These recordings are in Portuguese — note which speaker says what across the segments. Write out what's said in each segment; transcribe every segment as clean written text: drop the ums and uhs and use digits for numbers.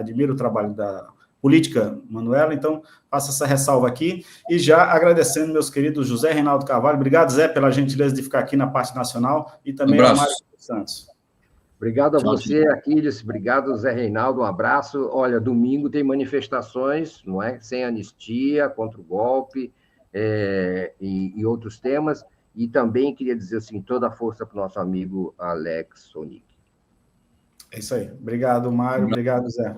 Speaker 1: admiro o trabalho da política, Manuela, então faço essa ressalva aqui, e já agradecendo meus queridos José Reinaldo Carvalho, obrigado, Zé, pela gentileza de ficar aqui na parte nacional, e também ao Mário Santos.
Speaker 2: Obrigado a você, Aquiles, obrigado, Zé Reinaldo, um abraço. Olha, domingo tem manifestações, não é? Sem anistia, contra o golpe, e outros temas, e também queria dizer assim, toda a força para o nosso amigo Alex Sonic.
Speaker 1: É isso aí, obrigado, Mário, obrigado, Zé.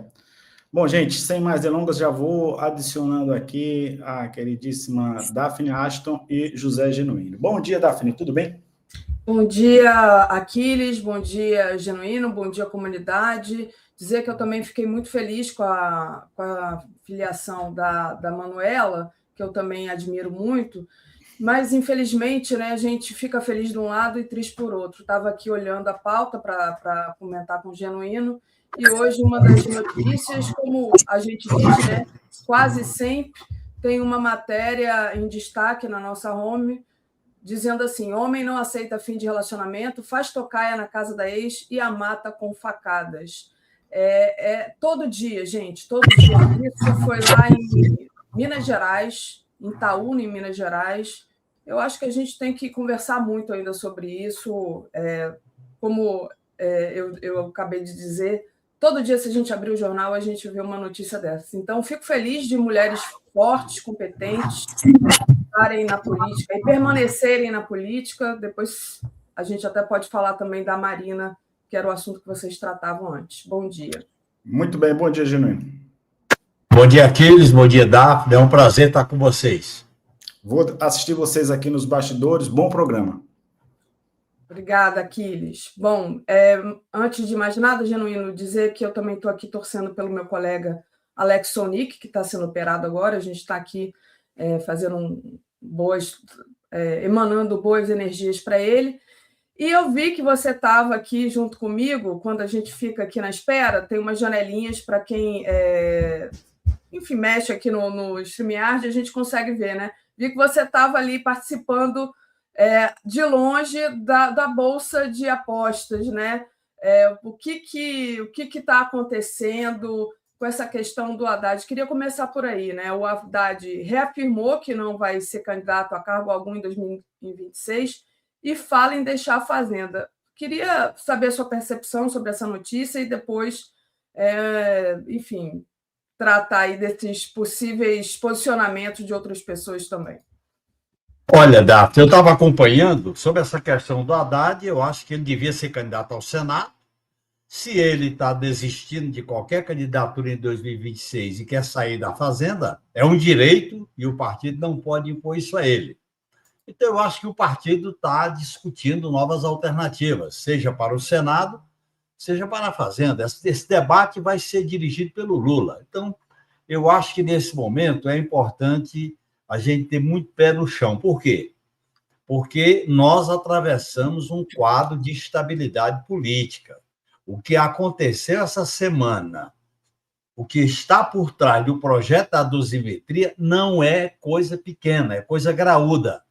Speaker 1: Bom, gente, sem mais delongas, já vou adicionando aqui a queridíssima Daphne Ashton e José Genuíno. Bom dia, Daphne, tudo bem?
Speaker 3: Bom dia, Aquiles, bom dia, Genuíno, bom dia, comunidade. Dizer que eu também fiquei muito feliz com a filiação da Manuela, que eu também admiro muito, mas, infelizmente, né, a gente fica feliz de um lado e triste por outro. Estava aqui olhando a pauta para comentar com o Genuíno, e hoje uma das notícias, como a gente diz, né, quase sempre tem uma matéria em destaque na nossa home, dizendo assim: homem não aceita fim de relacionamento, faz tocaia na casa da ex e a mata com facadas. Todo dia, gente, todo dia. Isso foi lá em Minas Gerais, em Itaúna, em Minas Gerais. Eu acho que a gente tem que conversar muito ainda sobre isso. Como eu acabei de dizer, todo dia, se a gente abrir o jornal, a gente vê uma notícia dessa. Então, fico feliz de mulheres fortes, competentes, estarem na política e permanecerem na política. Depois a gente até pode falar também da Marina, que era o assunto que vocês tratavam antes. Bom dia.
Speaker 1: Muito bem, bom dia, Genuíno.
Speaker 4: Bom dia, Aquiles, bom dia, Daphne. É um prazer estar com vocês.
Speaker 1: Vou assistir vocês aqui nos bastidores. Bom programa.
Speaker 3: Obrigada, Aquiles. Bom, antes de mais nada, Genuíno, dizer que eu também estou aqui torcendo pelo meu colega Alex Sonic, que está sendo operado agora. A gente está aqui fazendo emanando boas energias para ele. E eu vi que você estava aqui junto comigo. Quando a gente fica aqui na espera, tem umas janelinhas para quem, enfim, mexe aqui no StreamYard, a gente consegue ver, né? Vi que você estava ali participando de longe da Bolsa de Apostas, né? O que está acontecendo com essa questão do Haddad? Queria começar por aí, né? O Haddad reafirmou que não vai ser candidato a cargo algum em 2026 e fala em deixar a Fazenda. Queria saber a sua percepção sobre essa notícia e depois, enfim, tratar aí desses possíveis posicionamentos de outras pessoas também.
Speaker 4: Olha, Daphne, eu estava acompanhando sobre essa questão do Haddad. Eu acho que ele devia ser candidato ao Senado. Se ele está desistindo de qualquer candidatura em 2026 e quer sair da Fazenda, é um direito e o partido não pode impor isso a ele. Então, eu acho que o partido está discutindo novas alternativas, seja para o Senado, seja para a Fazenda. Esse debate vai ser dirigido pelo Lula. Então, eu acho que, nesse momento, é importante a gente ter muito pé no chão. Por quê? Porque nós atravessamos um quadro de instabilidade política. O que aconteceu essa semana, o que está por trás do projeto da dosimetria, não é coisa pequena, é coisa graúda.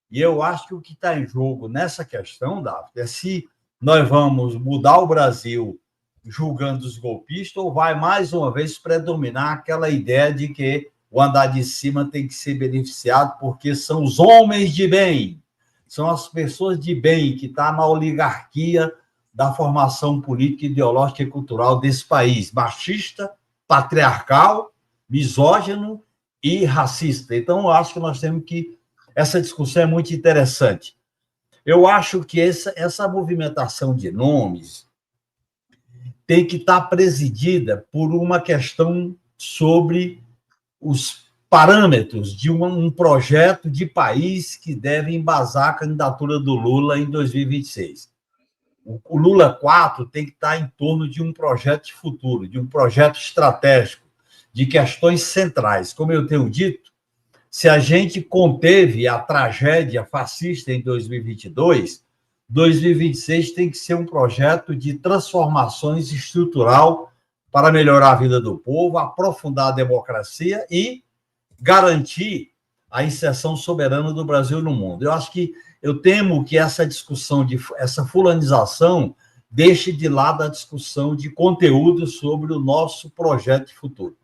Speaker 4: E eu acho que o que está em jogo nessa questão, Daphne, é se nós vamos mudar o Brasil julgando os golpistas ou vai, mais uma vez, predominar aquela ideia de que o andar de cima tem que ser beneficiado porque são os homens de bem, são as pessoas de bem que estão na oligarquia da formação política, ideológica e cultural desse país, machista, patriarcal, misógino e racista. Então, eu acho que nós temos que... Essa discussão é muito interessante. Eu acho que essa movimentação de nomes tem que estar presidida por uma questão sobre os parâmetros de um projeto de país que deve embasar a candidatura do Lula em 2026. O Lula 4 tem que estar em torno de um projeto de futuro, de um projeto estratégico, de questões centrais. Como eu tenho dito, se a gente conteve a tragédia fascista em 2022, 2026 tem que ser um projeto de transformações estrutural para melhorar a vida do povo, aprofundar a democracia e garantir a inserção soberana do Brasil no mundo. Eu temo que essa discussão, essa fulanização deixe de lado a discussão de conteúdo sobre o nosso projeto de futuro.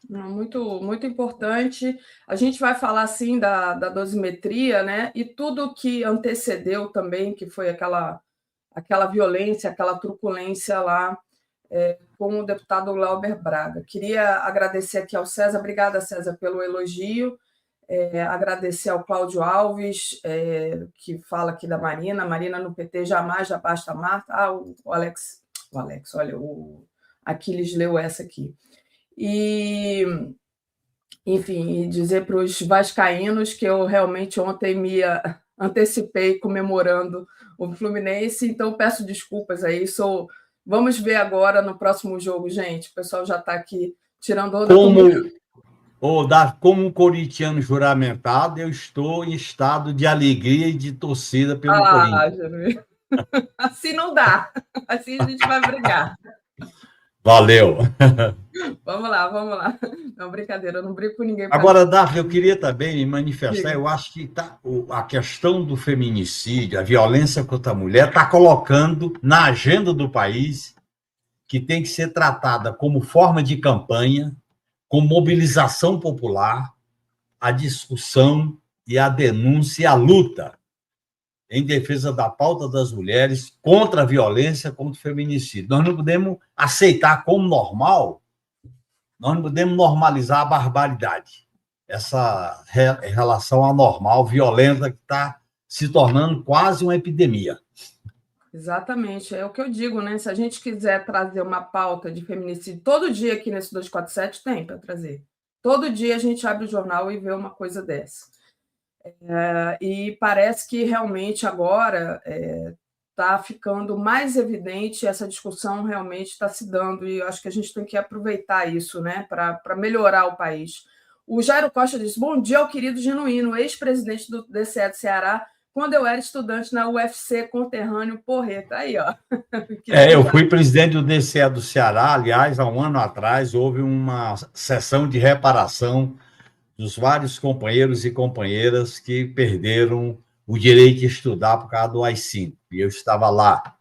Speaker 3: Muito, muito importante. A gente vai falar, sim, da dosimetria, né? E tudo que antecedeu também, que foi aquela violência, aquela truculência lá com o deputado Glauber Braga. Queria agradecer aqui ao César. Obrigada, César, pelo elogio. Agradecer ao Cláudio Alves, que fala aqui da Marina. Marina no PT jamais, já basta Marta. O Alex, olha, o Aquiles leu essa aqui. E, enfim, dizer para os vascaínos que eu realmente ontem me antecipei comemorando o Fluminense, então peço desculpas aí. Vamos ver agora no próximo jogo, gente. O pessoal já está aqui tirando onda.
Speaker 4: Como um corintiano juramentado, eu estou em estado de alegria e de torcida pelo Corinthians.
Speaker 3: Assim não dá. Assim a gente vai brigar.
Speaker 4: Valeu.
Speaker 3: Vamos lá. Não, brincadeira, eu não brinco com ninguém.
Speaker 4: Agora, Daphne, eu queria também me manifestar, eu acho que a questão do feminicídio, a violência contra a mulher, está colocando na agenda do país que tem que ser tratada como forma de campanha, com mobilização popular, a discussão e a denúncia e a luta em defesa da pauta das mulheres contra a violência, contra o feminicídio. Nós não podemos aceitar como normal, nós não podemos normalizar a barbaridade, essa relação anormal, violenta, que está se tornando quase uma epidemia.
Speaker 3: Exatamente, é o que eu digo, né? Se a gente quiser trazer uma pauta de feminicídio, todo dia aqui nesse 247 tem para trazer. Todo dia a gente abre o jornal e vê uma coisa dessa. E parece que realmente agora está ficando mais evidente, essa discussão realmente está se dando, e eu acho que a gente tem que aproveitar isso, né, para melhorar o país. O Jairo Costa diz: bom dia ao querido Genuíno, ex-presidente do DCE do Ceará, quando eu era estudante na UFC conterrâneo Porreta. Aí, ó.
Speaker 4: Eu fui presidente do DCE do Ceará, aliás, há um ano atrás, houve uma sessão de reparação dos vários companheiros e companheiras que perderam o direito de estudar por causa do AI-5. E eu estava lá.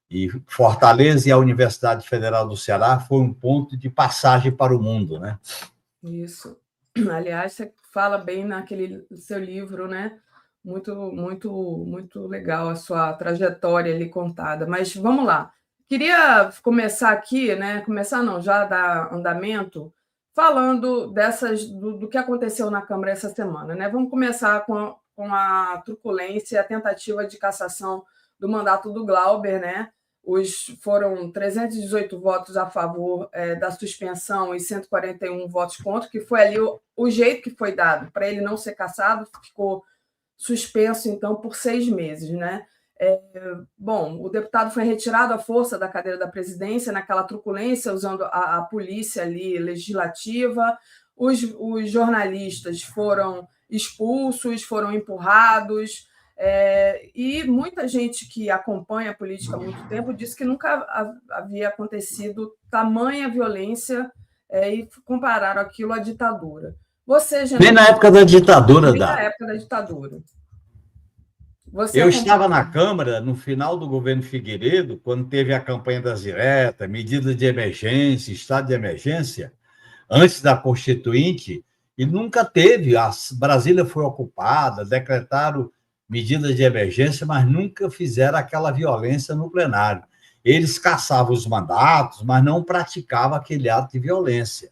Speaker 4: E Fortaleza e a Universidade Federal do Ceará foi um ponto de passagem para o mundo, né?
Speaker 3: Isso. Aliás, você fala bem naquele seu livro, né? Muito, muito, muito legal a sua trajetória ali contada. Mas vamos lá. Queria começar aqui, né? Começar não, já dar andamento, falando do que aconteceu na Câmara essa semana, né? Vamos começar com a truculência, a tentativa de cassação do mandato do Glauber, né? Foram 318 votos a favor da suspensão e 141 votos contra, que foi ali o jeito que foi dado para ele não ser cassado, ficou suspenso, então, por 6 meses, né? Bom, o deputado foi retirado à força da cadeira da presidência naquela truculência, usando a polícia ali legislativa. Os jornalistas foram expulsos, foram empurrados, e muita gente que acompanha a política há muito tempo disse que nunca havia acontecido tamanha violência, e compararam aquilo à ditadura.
Speaker 4: Bem na época da ditadura,
Speaker 3: Bem na época da ditadura.
Speaker 4: Eu estava na Câmara no final do governo Figueiredo, quando teve a campanha das diretas, medidas de emergência, estado de emergência, antes da Constituinte, e nunca teve. Brasília foi ocupada, decretaram medidas de emergência, mas nunca fizeram aquela violência no plenário. Eles caçavam os mandatos, mas não praticavam aquele ato de violência.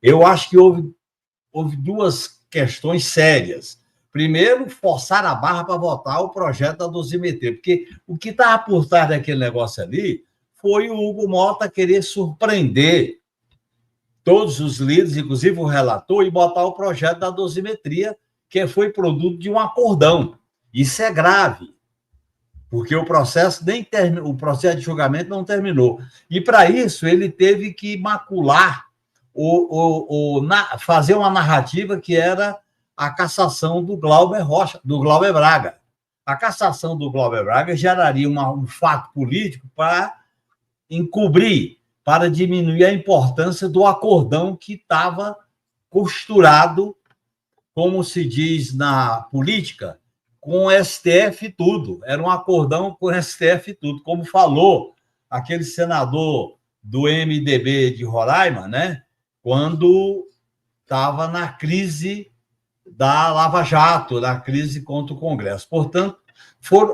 Speaker 4: Eu acho que houve 2 questões sérias. Primeiro, forçar a barra para votar o projeto da dosimetria, porque o que estava por trás daquele negócio ali foi o Hugo Mota querer surpreender todos os líderes, inclusive o relator, e botar o projeto da dosimetria, que foi produto de um acordão. Isso é grave, porque o processo de julgamento não terminou. E, para isso, ele teve que macular, fazer uma narrativa que era a cassação do Glauber Braga. A cassação do Glauber Braga geraria um fato político para encobrir, para diminuir a importância do acordão que estava costurado, como se diz na política, com o STF e tudo. Era um acordão com o STF e tudo. Como falou aquele senador do MDB de Roraima, né? Quando estava na crise da Lava Jato, na crise contra o Congresso. Portanto,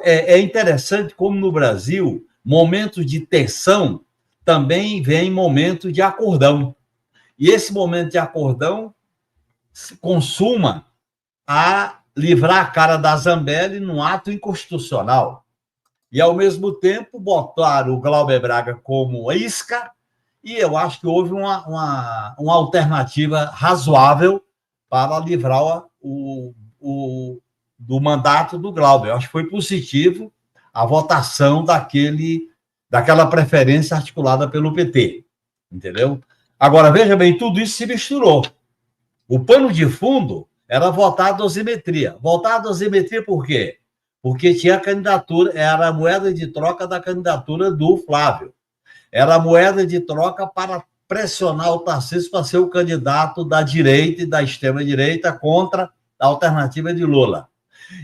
Speaker 4: é interessante como no Brasil, momentos de tensão também vem momento de acordão. E esse momento de acordão se consuma a livrar a cara da Zambelli num ato inconstitucional. E, ao mesmo tempo, botaram o Glauber Braga como isca, e eu acho que houve uma alternativa razoável para livrar do mandato do Glauber. Eu acho que foi positivo a votação daquela preferência articulada pelo PT. Entendeu? Agora, veja bem, tudo isso se misturou. O pano de fundo era votar a dosimetria. Votar a dosimetria por quê? Porque tinha a candidatura, era a moeda de troca da candidatura do Flávio. Era a moeda de troca para pressionar o Tarcísio para ser o candidato da direita e da extrema-direita contra a alternativa de Lula.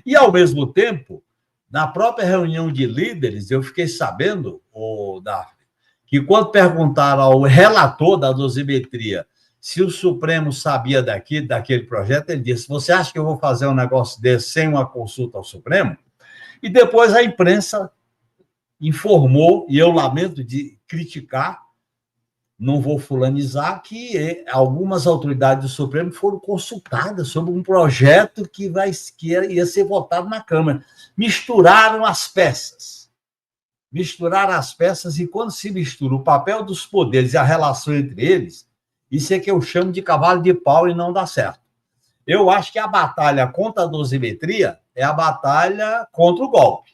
Speaker 4: E, ao mesmo tempo, na própria reunião de líderes, eu fiquei sabendo, Daphne, que quando perguntaram ao relator da dosimetria se o Supremo sabia daquele projeto, ele disse: você acha que eu vou fazer um negócio desse sem uma consulta ao Supremo? E depois a imprensa informou, e eu lamento de criticar, não vou fulanizar, que algumas autoridades do Supremo foram consultadas sobre um projeto que ia ser votado na Câmara. Misturaram as peças. E quando se mistura o papel dos poderes e a relação entre eles, isso é que eu chamo de cavalo de pau e não dá certo. Eu acho que a batalha contra a dosimetria é a batalha contra o golpe.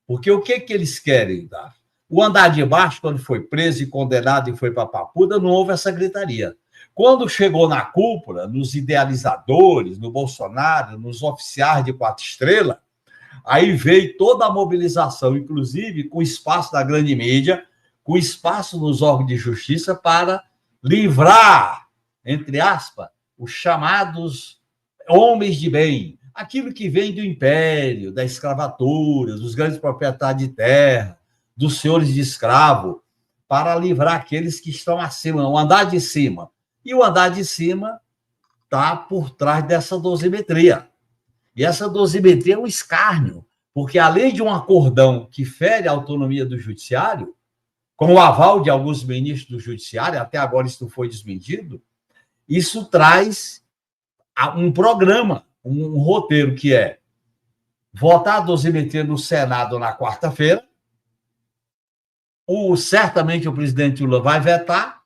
Speaker 4: Porque o que eles querem, Daphne? O andar de baixo, quando foi preso e condenado e foi para a Papuda, não houve essa gritaria. Quando chegou na cúpula, nos idealizadores, no Bolsonaro, nos oficiais de 4 estrelas, aí veio toda a mobilização, inclusive com espaço da grande mídia, com espaço nos órgãos de justiça para livrar, entre aspas, os chamados homens de bem, aquilo que vem do império, da escravatura, dos grandes proprietários de terra, dos senhores de escravo, para livrar aqueles que estão acima, o andar de cima. E o andar de cima está por trás dessa dosimetria. E essa dosimetria é um escárnio, porque além de um acordão que fere a autonomia do judiciário, com o aval de alguns ministros do judiciário, até agora isso não foi desmentido, isso traz um programa, um roteiro que é votar a dosimetria no Senado na quarta-feira, certamente o presidente Lula vai vetar,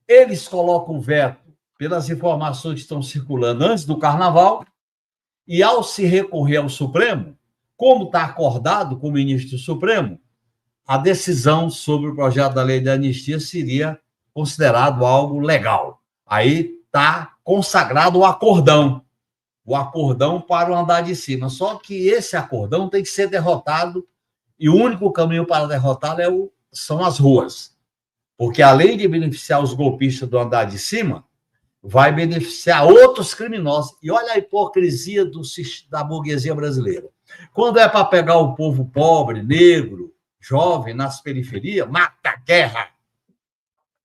Speaker 4: eles colocam o veto pelas informações que estão circulando antes do Carnaval, e ao se recorrer ao Supremo, como está acordado com o ministro do Supremo, a decisão sobre o projeto da lei de anistia seria considerado algo legal. Aí está consagrado o acordão para o andar de cima. Só que esse acordão tem que ser derrotado, e o único caminho para derrotá-lo são as ruas. Porque, além de beneficiar os golpistas do andar de cima, vai beneficiar outros criminosos. E olha a hipocrisia da burguesia brasileira. Quando é para pegar o povo pobre, negro, jovem, nas periferias, mata, guerra,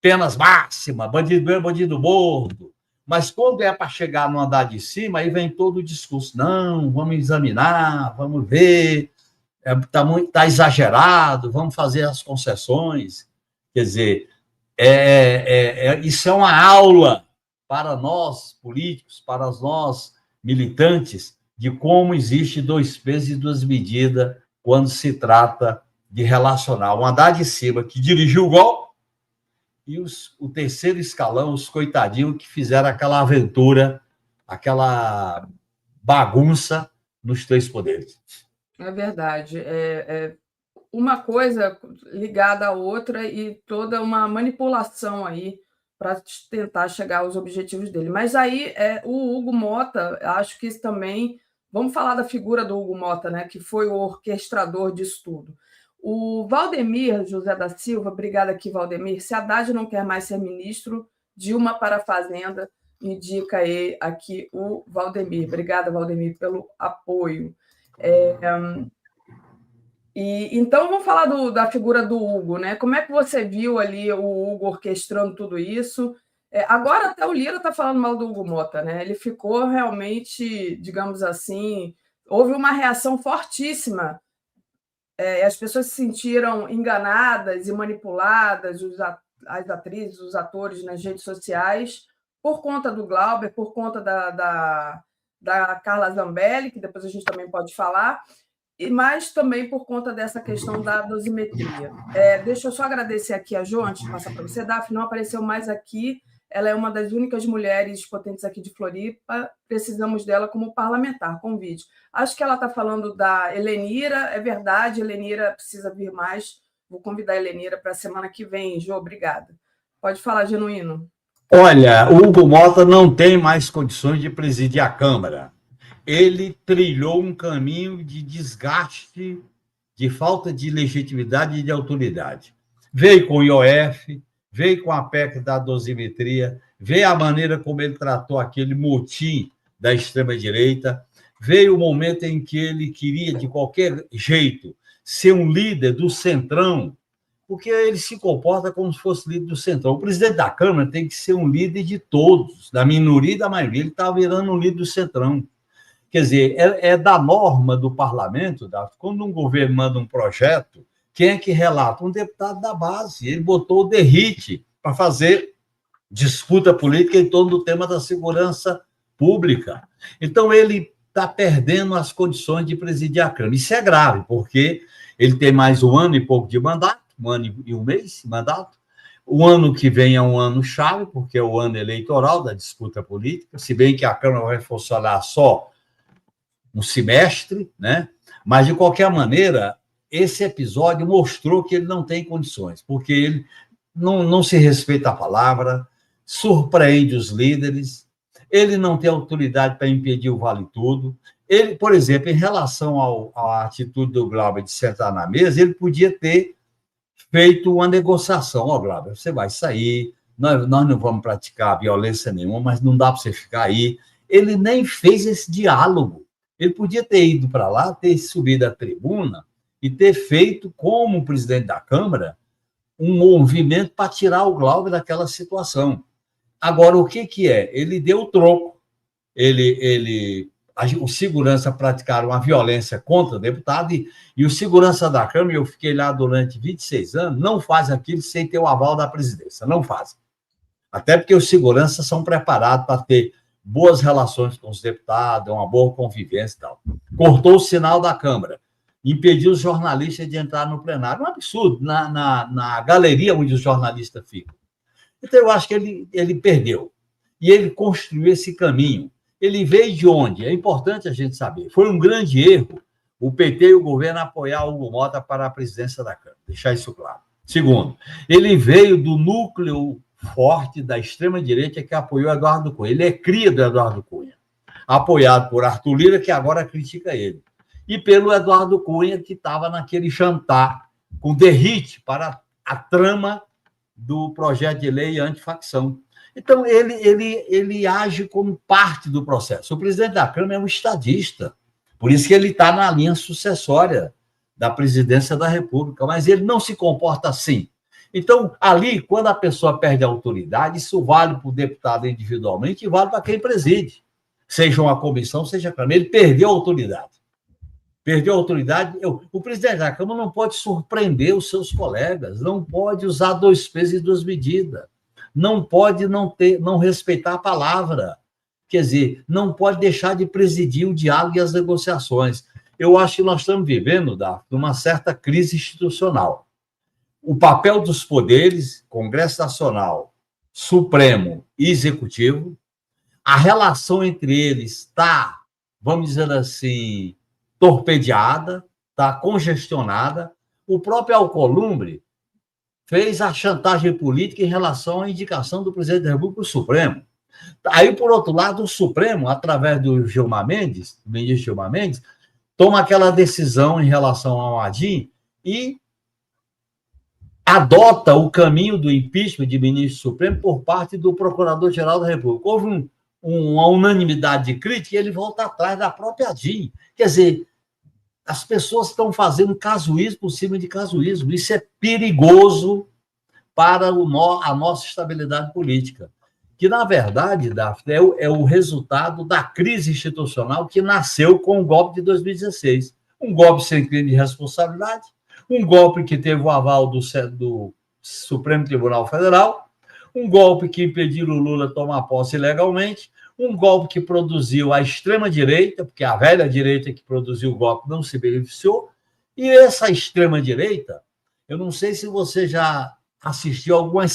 Speaker 4: penas máximas, bandido bem, bandido morto. Mas quando é para chegar no andar de cima, aí vem todo o discurso. Não, vamos examinar, vamos ver, está exagerado, vamos fazer as concessões. Quer dizer, isso é uma aula para nós, políticos, para nós, militantes, de como existe 2 pesos e 2 medidas quando se trata de relacionar o andar de cima, que dirigiu o golpe, e o terceiro escalão, os coitadinhos que fizeram aquela aventura, aquela bagunça nos 3 poderes.
Speaker 3: É verdade. Uma coisa ligada à outra e toda uma manipulação aí para tentar chegar aos objetivos dele. Mas aí o Hugo Motta, acho que isso também... Vamos falar da figura do Hugo Motta, né, que foi o orquestrador disso tudo. O Valdemir José da Silva, obrigada aqui, Valdemir. Se Haddad não quer mais ser ministro, Dilma para a Fazenda, indica aí aqui o Valdemir. Obrigada, Valdemir, pelo apoio. E então vamos falar da figura do Hugo, né? Como é que você viu ali o Hugo orquestrando tudo isso? Agora até o Lira está falando mal do Hugo Mota, né? Ele ficou realmente, digamos assim, houve uma reação fortíssima. As pessoas se sentiram enganadas e manipuladas, as atrizes, os atores nas redes sociais, por conta do Glauber, por conta da Carla Zambelli, que depois a gente também pode falar, mas também por conta dessa questão da dosimetria. Deixa eu só agradecer aqui a Jo, antes de passar para você. Daphne não apareceu mais aqui, ela é uma das únicas mulheres potentes aqui de Floripa, precisamos dela como parlamentar, convite. Acho que ela está falando da Helenira, é verdade, Helenira precisa vir mais, vou convidar a Helenira para a semana que vem, Jo, obrigada. Pode falar, Genuíno.
Speaker 4: Olha, o Hugo Mota não tem mais condições de presidir a Câmara. Ele trilhou um caminho de desgaste, de falta de legitimidade e de autoridade. Veio com o IOF, veio com a PEC da dosimetria, veio a maneira como ele tratou aquele motim da extrema-direita, veio o momento em que ele queria, de qualquer jeito, ser um líder do Centrão, porque ele se comporta como se fosse líder do Centrão. O presidente da Câmara tem que ser um líder de todos, da minoria e da maioria. Ele está virando um líder do Centrão. Quer dizer, é da norma do parlamento, quando um governo manda um projeto, quem é que relata? Um deputado da base. Ele botou o Derrite para fazer disputa política em torno do tema da segurança pública. Então, ele está perdendo as condições de presidir a Câmara. Isso é grave, porque ele tem mais 1 ano e pouco de mandato, 1 ano e 1 mês de mandato. O ano que vem é um ano chave, porque é o ano eleitoral da disputa política, se bem que a Câmara vai funcionar só um semestre, né? Mas, de qualquer maneira, esse episódio mostrou que ele não tem condições, porque ele não se respeita a palavra, surpreende os líderes, ele não tem autoridade para impedir o vale tudo. Ele, por exemplo, em relação à atitude do Glauber de sentar na mesa, ele podia ter feito uma negociação. Glauber, você vai sair, nós não vamos praticar violência nenhuma, mas não dá para você ficar aí. Ele nem fez esse diálogo. Ele podia ter ido para lá, ter subido à tribuna e ter feito, como presidente da Câmara, um movimento para tirar o Glauber daquela situação. Agora, o que é? Ele deu o troco. O segurança praticaram uma violência contra o deputado e o segurança da Câmara, eu fiquei lá durante 26 anos, não faz aquilo sem ter o aval da presidência, não faz. Até porque os seguranças são preparados para ter boas relações com os deputados, uma boa convivência e tal. Cortou o sinal da Câmara, impediu os jornalistas de entrar no plenário. Um absurdo, na galeria onde os jornalistas ficam. Então, eu acho que ele perdeu. E ele construiu esse caminho. Ele veio de onde? É importante a gente saber. Foi um grande erro o PT e o governo apoiar o Hugo Mota para a presidência da Câmara. Deixar isso claro. Segundo, ele veio do núcleo forte da extrema-direita que apoiou Eduardo Cunha. Ele é cria do Eduardo Cunha, apoiado por Arthur Lira, que agora critica ele, e pelo Eduardo Cunha, que estava naquele jantar com Derrite para a trama do projeto de lei antifacção. Então, ele age como parte do processo. O presidente da Câmara é um estadista, por isso que ele está na linha sucessória da presidência da República, mas ele não se comporta assim. Então, ali, quando a pessoa perde a autoridade, isso vale para o deputado individualmente e vale para quem preside, seja uma comissão, seja a Câmara. Ele perdeu a autoridade. Perdeu a autoridade. O presidente da Câmara não pode surpreender os seus colegas, não pode usar 2 pesos e 2 medidas, não pode não respeitar a palavra, quer dizer, não pode deixar de presidir o diálogo e as negociações. Eu acho que nós estamos vivendo, uma certa crise institucional. O papel dos poderes, Congresso Nacional, Supremo e Executivo, a relação entre eles está, vamos dizer assim, torpedeada, está congestionada. O próprio Alcolumbre fez a chantagem política em relação à indicação do presidente da República para o Supremo. Aí, por outro lado, o Supremo, através do Gilmar Mendes, do ministro Gilmar Mendes, toma aquela decisão em relação ao Adim e adota o caminho do impeachment de ministro supremo por parte do Procurador-Geral da República. Houve uma unanimidade de crítica e ele volta atrás da própria Adim. Quer dizer, as pessoas estão fazendo casuísmo por cima de casuísmo. Isso é perigoso para a nossa estabilidade política, que, na verdade, Daphne, é o resultado da crise institucional que nasceu com o golpe de 2016. Um golpe sem crime de responsabilidade, um golpe que teve o aval do Supremo Tribunal Federal, um golpe que impediu o Lula tomar posse ilegalmente, um golpe que produziu a extrema-direita, porque a velha direita que produziu o golpe não se beneficiou, e essa extrema-direita, eu não sei se você já assistiu alguma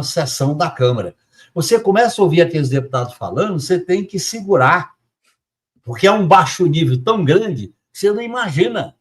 Speaker 4: sessão da Câmara. Você começa a ouvir aqueles deputados falando, você tem que segurar, porque é um baixo nível tão grande que você não imagina.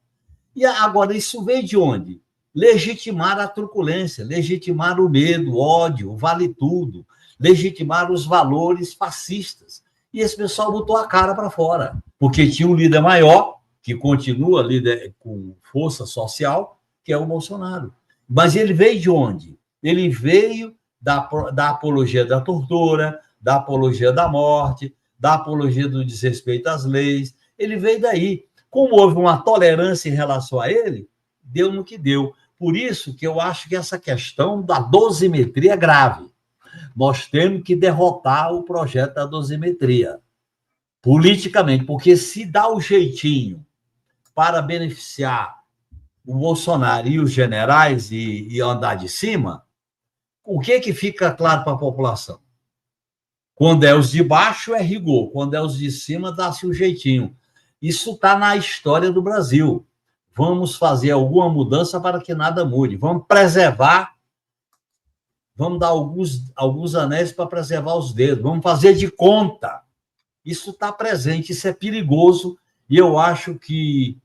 Speaker 4: E agora, isso veio de onde? Legitimar a truculência, legitimar o medo, o ódio, o vale tudo, legitimar os valores fascistas. E esse pessoal botou a cara para fora, porque tinha um líder maior, que continua líder com força social, que é o Bolsonaro. Mas ele veio de onde? Ele veio da apologia da tortura, da apologia da morte, da apologia do desrespeito às leis. Ele veio daí. Como houve uma tolerância em relação a ele, deu no que deu. Por isso que eu acho que essa questão da dosimetria é grave. Nós temos que derrotar o projeto da dosimetria, politicamente, porque se dá o jeitinho para beneficiar o Bolsonaro e os generais e andar de cima, o que fica claro para a população? Quando é os de baixo, é rigor. Quando é os de cima, dá-se um jeitinho. Isso está na história do Brasil. Vamos fazer alguma mudança para que nada mude. Vamos preservar, vamos dar alguns anéis para preservar os dedos. Vamos fazer de conta. Isso está presente, isso é perigoso. E eu acho que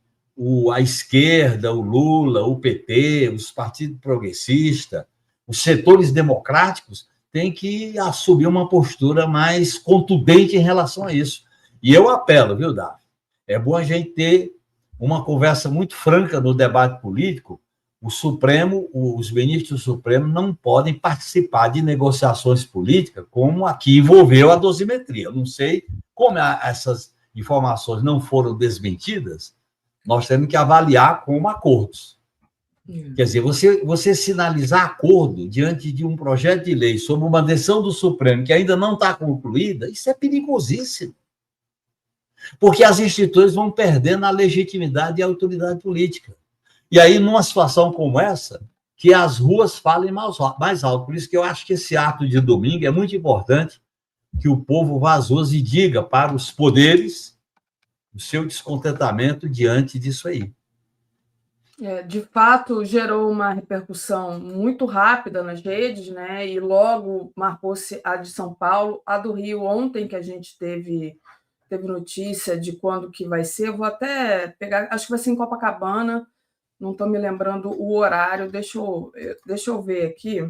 Speaker 4: a esquerda, o Lula, o PT, os partidos progressistas, os setores democráticos têm que assumir uma postura mais contundente em relação a isso. E eu apelo, viu, Davi? É bom a gente ter uma conversa muito franca no debate político. O Supremo, os ministros do Supremo não podem participar de negociações políticas como a que envolveu a dosimetria. Eu não sei como essas informações não foram desmentidas, nós temos que avaliar como acordos. Quer dizer, você sinalizar acordo diante de um projeto de lei sobre uma decisão do Supremo que ainda não está concluída, isso é perigosíssimo. Porque as instituições vão perdendo a legitimidade e a autoridade política. E aí, numa situação como essa, que as ruas falem mais alto. Por isso que eu acho que esse ato de domingo é muito importante, que o povo vá às ruas e diga para os poderes o seu descontentamento diante disso aí.
Speaker 3: De fato, gerou uma repercussão muito rápida nas redes, né? E logo marcou-se a de São Paulo, a do Rio ontem, que a gente teve notícia de quando que vai ser. Eu vou até pegar, acho que vai ser em Copacabana, não estou me lembrando o horário, deixa eu ver aqui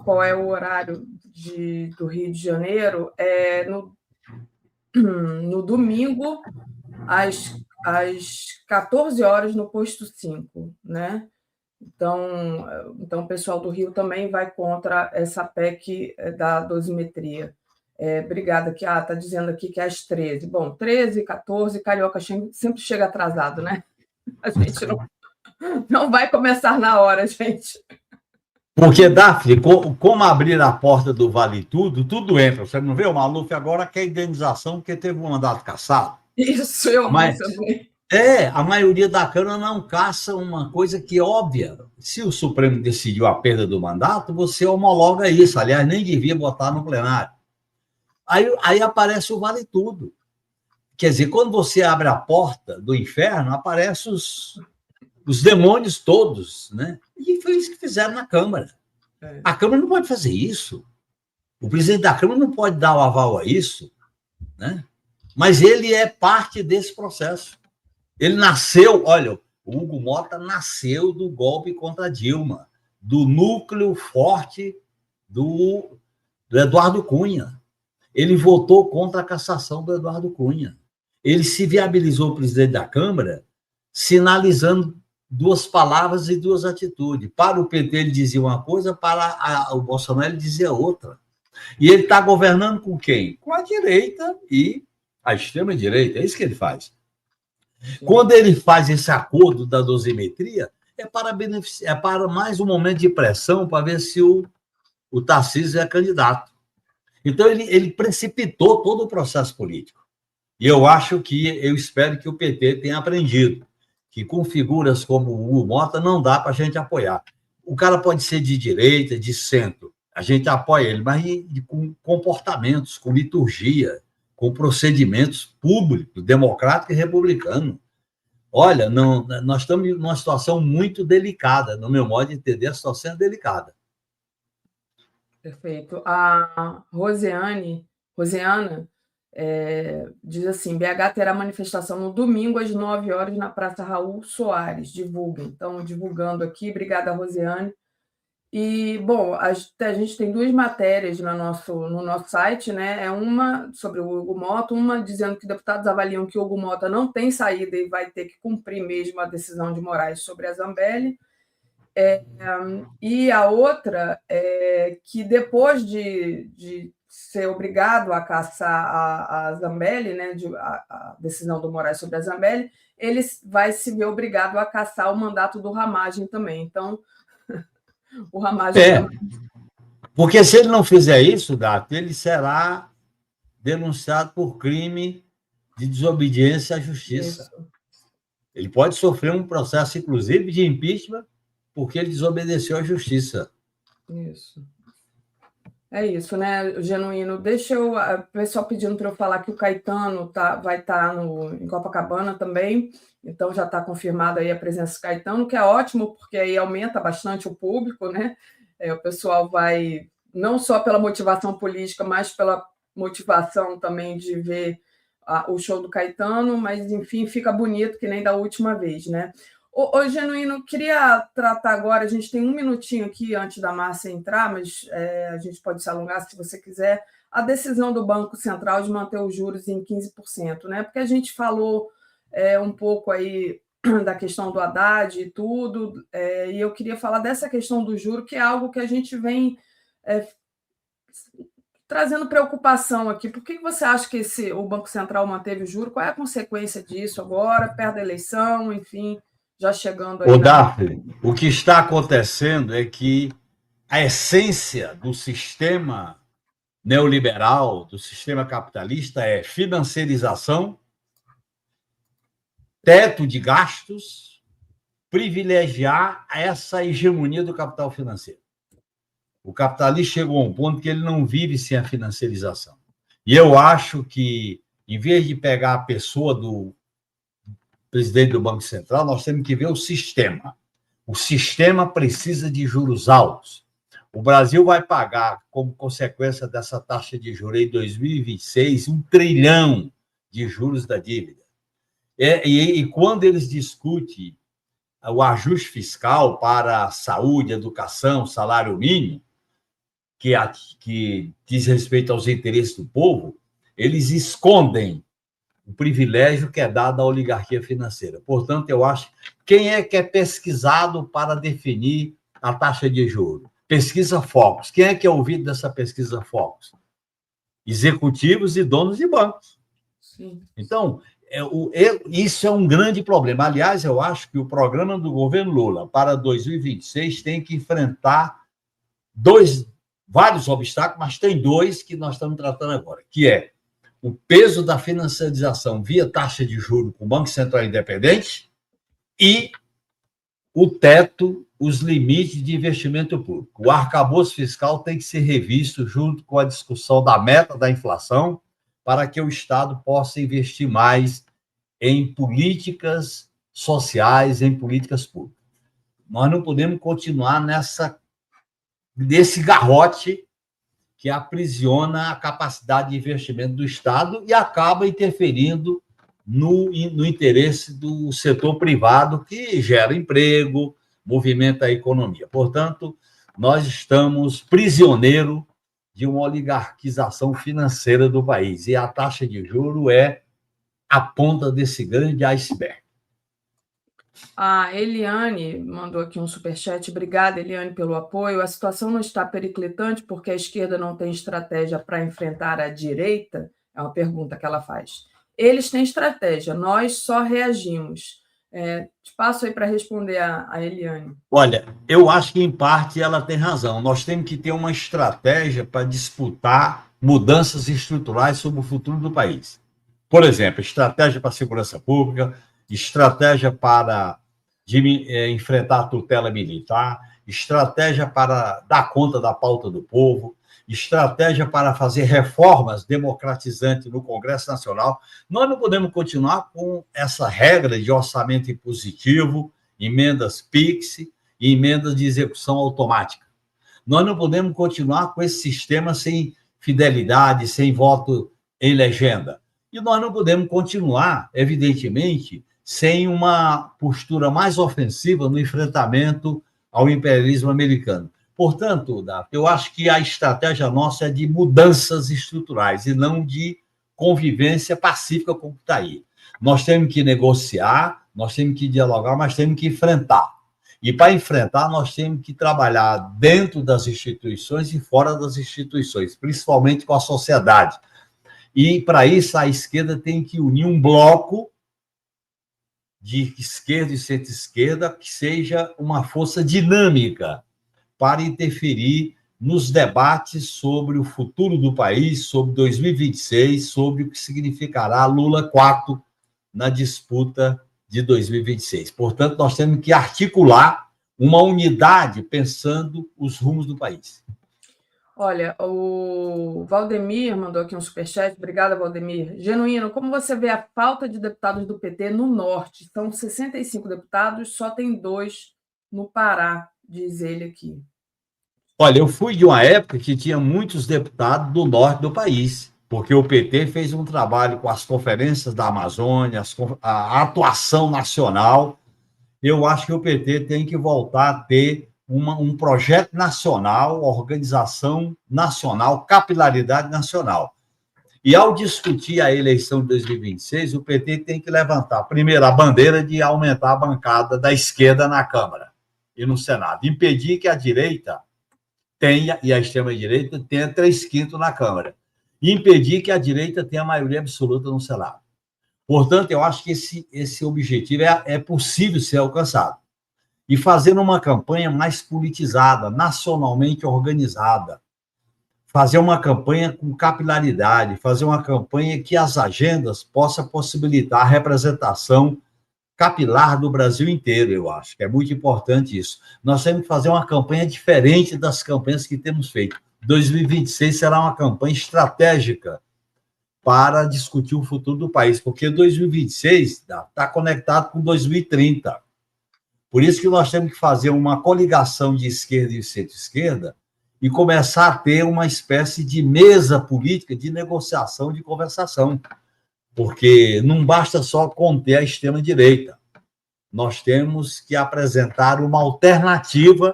Speaker 3: qual é o horário do Rio de Janeiro. No domingo, às 14 horas, no posto 5, né? Então, o pessoal do Rio também vai contra essa PEC da dosimetria. Obrigada, que está dizendo aqui que é às 13. Bom, 13, 14, Carioca sempre chega atrasado, né? A gente não vai começar na hora, gente.
Speaker 4: Porque, Daphne, como abrir a porta do Vale Tudo entra. Você não vê? O Maluf agora quer indenização porque teve um mandato cassado.
Speaker 3: Isso, eu também.
Speaker 4: A maioria da Câmara não caça uma coisa que é óbvia. Se o Supremo decidiu a perda do mandato, você homologa isso. Aliás, nem devia botar no plenário. Aí aparece o Vale Tudo. Quer dizer, quando você abre a porta do inferno, aparecem os demônios todos, né? E foi isso que fizeram na Câmara. A Câmara não pode fazer isso. O presidente da Câmara não pode dar o aval a isso, né? Mas ele é parte desse processo. Ele nasceu, olha, o Hugo Mota nasceu do golpe contra Dilma, do núcleo forte do Eduardo Cunha. Ele votou contra a cassação do Eduardo Cunha. Ele se viabilizou presidente da Câmara, sinalizando duas palavras e duas atitudes. Para o PT ele dizia uma coisa, para o Bolsonaro ele dizia outra. E ele está governando com quem? Com a direita e A extrema-direita, é isso que ele faz. Quando ele faz esse acordo da dosimetria, é para mais um momento de pressão para ver se o Tarcísio é candidato. Então, ele precipitou todo o processo político. E eu espero que o PT tenha aprendido que com figuras como o Hugo Mota não dá para a gente apoiar. O cara pode ser de direita, de centro, a gente apoia ele, mas com comportamentos, com liturgia, com procedimentos públicos, democrático e republicano. Olha, nós estamos numa situação muito delicada, no meu modo de entender, a situação é delicada.
Speaker 3: Perfeito. A Rosiana, diz assim: BH terá manifestação no domingo às 9 horas na Praça Raul Soares. Divulguem. Então, divulgando aqui. Obrigada, Rosiane. E, bom, a gente tem 2 matérias no nosso site, né? Uma sobre o Hugo Mota, uma dizendo que deputados avaliam que o Hugo Mota não tem saída e vai ter que cumprir mesmo a decisão de Moraes sobre a Zambelli. E a outra é que depois de ser obrigado a caçar a Zambelli, né, a decisão do Moraes sobre a Zambelli, ele vai se ver obrigado a caçar o mandato do Ramagem também. Então, o Ramagem...
Speaker 4: Porque se ele não fizer isso, Dato, ele será denunciado por crime de desobediência à justiça. Isso. Ele pode sofrer um processo, inclusive, de impeachment, porque ele desobedeceu à justiça.
Speaker 3: Isso. É isso, né, Genuíno? Deixa o pessoal pedindo para eu falar que o Caetano vai estar em Copacabana também, então já está confirmada aí a presença do Caetano, que é ótimo, porque aí aumenta bastante o público, né? O pessoal vai, não só pela motivação política, mas pela motivação também de ver o show do Caetano, mas, enfim, fica bonito, que nem da última vez, né? Ô, Genuíno, queria tratar agora, a gente tem 1 minutinho aqui antes da Márcia entrar, mas a gente pode se alongar se você quiser, a decisão do Banco Central de manter os juros em 15%, né? Porque a gente falou um pouco aí da questão do Haddad e tudo, e eu queria falar dessa questão do juro, que é algo que a gente vem trazendo preocupação aqui. Por que você acha que o Banco Central manteve o juro? Qual é a consequência disso agora, perto da eleição, enfim... já chegando aí.
Speaker 4: Daphne, o que está acontecendo é que a essência do sistema neoliberal, do sistema capitalista, é financiarização, teto de gastos, privilegiar essa hegemonia do capital financeiro. O capitalista chegou a um ponto que ele não vive sem a financiarização. E eu acho que, em vez de pegar a pessoa do presidente do Banco Central, nós temos que ver o sistema. O sistema precisa de juros altos. O Brasil vai pagar, como consequência dessa taxa de juros em 2026, 1 trilhão de juros da dívida. E quando eles discutem o ajuste fiscal para saúde, educação, salário mínimo, que diz respeito aos interesses do povo, eles escondem o privilégio que é dado à oligarquia financeira. Portanto, eu acho quem é que é pesquisado para definir a taxa de juros? Pesquisa Focus. Quem é que é ouvido dessa pesquisa Focus? Executivos e donos de bancos. Sim. Então, isso é um grande problema. Aliás, eu acho que o programa do governo Lula para 2026 tem que enfrentar vários obstáculos, mas tem 2 que nós estamos tratando agora, que é o peso da financiarização via taxa de juros com o Banco Central independente e o teto, os limites de investimento público. O arcabouço fiscal tem que ser revisto junto com a discussão da meta da inflação para que o Estado possa investir mais em políticas sociais, em políticas públicas. Nós não podemos continuar nesse garrote que aprisiona a capacidade de investimento do Estado e acaba interferindo no interesse do setor privado, que gera emprego, movimenta a economia. Portanto, nós estamos prisioneiros de uma oligarquização financeira do país, e a taxa de juros é a ponta desse grande iceberg.
Speaker 3: A Eliane mandou aqui um superchat. Obrigada, Eliane, pelo apoio. A situação não está periclitante porque a esquerda não tem estratégia para enfrentar a direita? É uma pergunta que ela faz. Eles têm estratégia, nós só reagimos. Te passo aí para responder a Eliane.
Speaker 4: Olha, eu acho que, em parte, ela tem razão. Nós temos que ter uma estratégia para disputar mudanças estruturais sobre o futuro do país. Por exemplo, estratégia para a segurança pública, estratégia para enfrentar a tutela militar, estratégia para dar conta da pauta do povo, estratégia para fazer reformas democratizantes no Congresso Nacional. Nós não podemos continuar com essa regra de orçamento impositivo, emendas PIX e emendas de execução automática. Nós não podemos continuar com esse sistema sem fidelidade, sem voto em legenda. E nós não podemos continuar, evidentemente, sem uma postura mais ofensiva no enfrentamento ao imperialismo americano. Portanto, Davi, eu acho que a estratégia nossa é de mudanças estruturais e não de convivência pacífica como está aí. Nós temos que negociar, nós temos que dialogar, mas temos que enfrentar. E para enfrentar, nós temos que trabalhar dentro das instituições e fora das instituições, principalmente com a sociedade. E, para isso, a esquerda tem que unir um bloco de esquerda e centro-esquerda que seja uma força dinâmica para interferir nos debates sobre o futuro do país, sobre 2026, sobre o que significará Lula 4 na disputa de 2026. Portanto, nós temos que articular uma unidade pensando os rumos do país.
Speaker 3: Olha, o Valdemir mandou aqui um superchat. Obrigada, Valdemir. Genuíno, como você vê a falta de deputados do PT no Norte? São 65 deputados, só tem 2 no Pará, diz ele aqui.
Speaker 4: Olha, eu fui de uma época que tinha muitos deputados do Norte do país, porque o PT fez um trabalho com as conferências da Amazônia, a atuação nacional. Eu acho que o PT tem que voltar a ter um projeto nacional, organização nacional, capilaridade nacional. E, ao discutir a eleição de 2026, o PT tem que levantar, primeiro, a bandeira de aumentar a bancada da esquerda na Câmara e no Senado. Impedir que a direita tenha, e a extrema-direita tenha 3/5 na Câmara. E impedir que a direita tenha a maioria absoluta no Senado. Portanto, eu acho que esse objetivo é possível ser alcançado. E fazer uma campanha mais politizada, nacionalmente organizada. Fazer uma campanha com capilaridade, fazer uma campanha que as agendas possam possibilitar a representação capilar do Brasil inteiro, eu acho que é muito importante isso. Nós temos que fazer uma campanha diferente das campanhas que temos feito. 2026 será uma campanha estratégica para discutir o futuro do país, porque 2026 está conectado com 2030. Por isso que nós temos que fazer uma coligação de esquerda e centro-esquerda e começar a ter uma espécie de mesa política de negociação, de conversação. Porque não basta só conter a extrema-direita. Nós temos que apresentar uma alternativa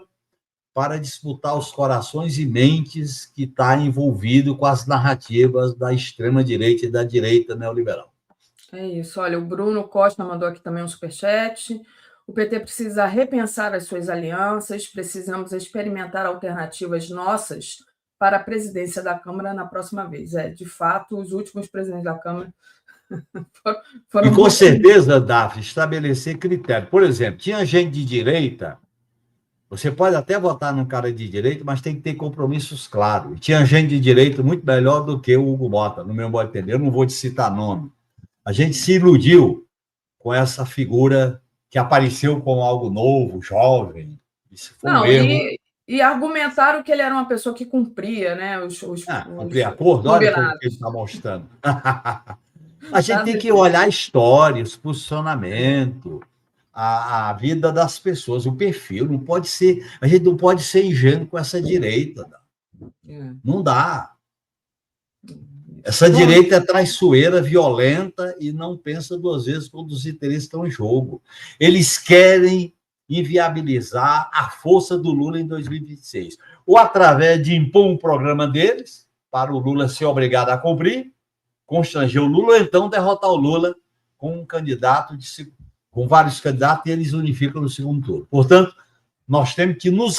Speaker 4: para disputar os corações e mentes que está envolvido com as narrativas da extrema-direita e da direita neoliberal.
Speaker 3: É isso. Olha, o Bruno Costa mandou aqui também um superchat. O PT precisa repensar as suas alianças, precisamos experimentar alternativas nossas para a presidência da Câmara na próxima vez. De fato, os últimos presidentes da Câmara foram...
Speaker 4: E com certeza, Davi, estabelecer critério. Por exemplo, tinha gente de direita, você pode até votar num cara de direita, mas tem que ter compromissos claros. E tinha gente de direita muito melhor do que o Hugo Mota, no meu modo de entender. Eu não vou te citar nome. A gente se iludiu com essa figura que apareceu como algo novo, jovem. Isso foi um erro.
Speaker 3: E argumentaram que ele era uma pessoa que cumpria, né?
Speaker 4: Cumpria acordo, olha o que ele está mostrando. A gente tem que olhar a história, os posicionamentos, a vida das pessoas, o perfil. Não pode ser, a gente não pode ser ingênuo com essa direita. Não dá. Essa direita é traiçoeira, violenta e não pensa 2 vezes quando os interesses estão em jogo. Eles querem inviabilizar a força do Lula em 2026. Ou através de impor um programa deles, para o Lula ser obrigado a cumprir, constranger o Lula, ou então derrotar o Lula com um candidato, com vários candidatos, e eles unificam no segundo turno. Portanto, nós temos que nos